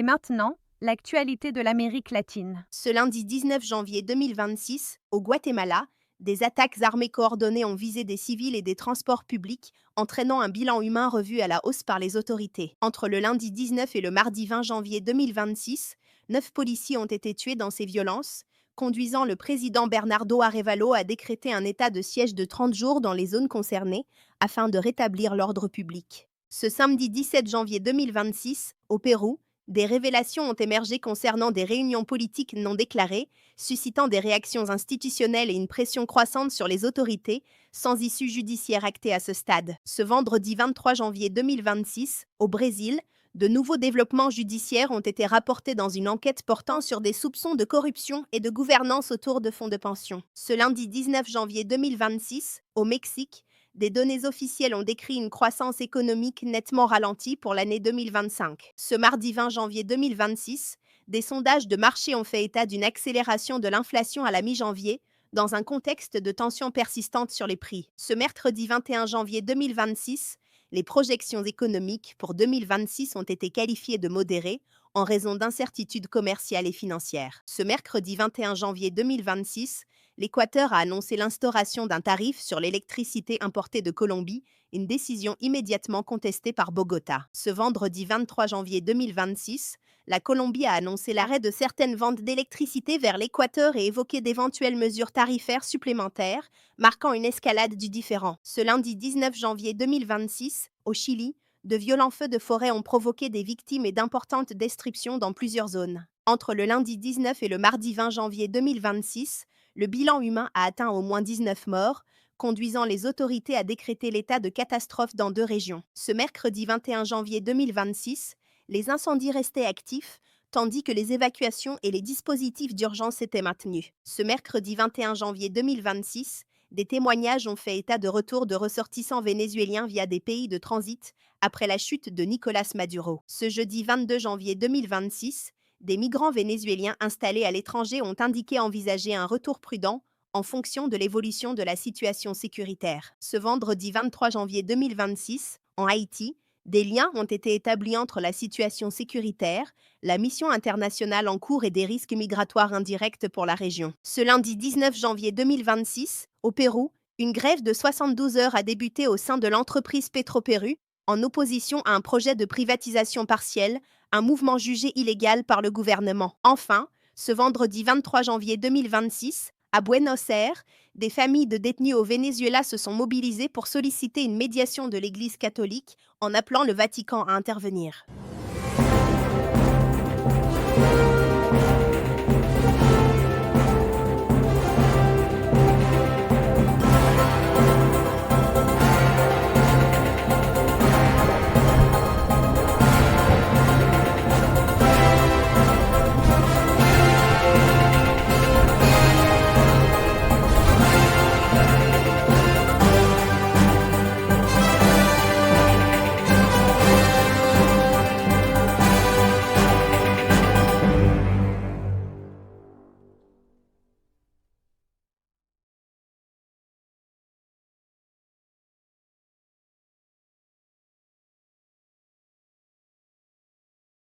Et maintenant, l'actualité de l'Amérique latine. Ce lundi 19 janvier 2026, au Guatemala, des attaques armées coordonnées ont visé des civils et des transports publics, entraînant un bilan humain revu à la hausse par les autorités. Entre le lundi 19 et le mardi 20 janvier 2026, 9 policiers ont été tués dans ces violences, conduisant le président Bernardo Arévalo à décréter un état de siège de 30 jours dans les zones concernées afin de rétablir l'ordre public. Ce samedi 17 janvier 2026, au Pérou, des révélations ont émergé concernant des réunions politiques non déclarées, suscitant des réactions institutionnelles et une pression croissante sur les autorités, sans issue judiciaire actée à ce stade. Ce vendredi 23 janvier 2026, au Brésil, de nouveaux développements judiciaires ont été rapportés dans une enquête portant sur des soupçons de corruption et de gouvernance autour de fonds de pension. Ce lundi 19 janvier 2026, au Mexique, des données officielles ont décrit une croissance économique nettement ralentie pour l'année 2025. Ce mardi 20 janvier 2026, des sondages de marché ont fait état d'une accélération de l'inflation à la mi-janvier, dans un contexte de tensions persistantes sur les prix. Ce mercredi 21 janvier 2026, les projections économiques pour 2026 ont été qualifiées de modérées en raison d'incertitudes commerciales et financières. Ce mercredi 21 janvier 2026, l'Équateur a annoncé l'instauration d'un tarif sur l'électricité importée de Colombie, une décision immédiatement contestée par Bogota. Ce vendredi 23 janvier 2026, la Colombie a annoncé l'arrêt de certaines ventes d'électricité vers l'Équateur et évoqué d'éventuelles mesures tarifaires supplémentaires, marquant une escalade du différend. Ce lundi 19 janvier 2026, au Chili, de violents feux de forêt ont provoqué des victimes et d'importantes destructions dans plusieurs zones. Entre le lundi 19 et le mardi 20 janvier 2026, le bilan humain a atteint au moins 19 morts, conduisant les autorités à décréter l'état de catastrophe dans 2 régions. Ce mercredi 21 janvier 2026, les incendies restaient actifs, tandis que les évacuations et les dispositifs d'urgence étaient maintenus. Ce mercredi 21 janvier 2026, des témoignages ont fait état de retour de ressortissants vénézuéliens via des pays de transit après la chute de Nicolas Maduro. Ce jeudi 22 janvier 2026, des migrants vénézuéliens installés à l'étranger ont indiqué envisager un retour prudent en fonction de l'évolution de la situation sécuritaire. Ce vendredi 23 janvier 2026, en Haïti, des liens ont été établis entre la situation sécuritaire, la mission internationale en cours et des risques migratoires indirects pour la région. Ce lundi 19 janvier 2026, au Pérou, une grève de 72 heures a débuté au sein de l'entreprise Petropéru, en opposition à un projet de privatisation partielle, un mouvement jugé illégal par le gouvernement. Enfin, ce vendredi 23 janvier 2026, à Buenos Aires, des familles de détenus au Venezuela se sont mobilisées pour solliciter une médiation de l'Église catholique en appelant le Vatican à intervenir.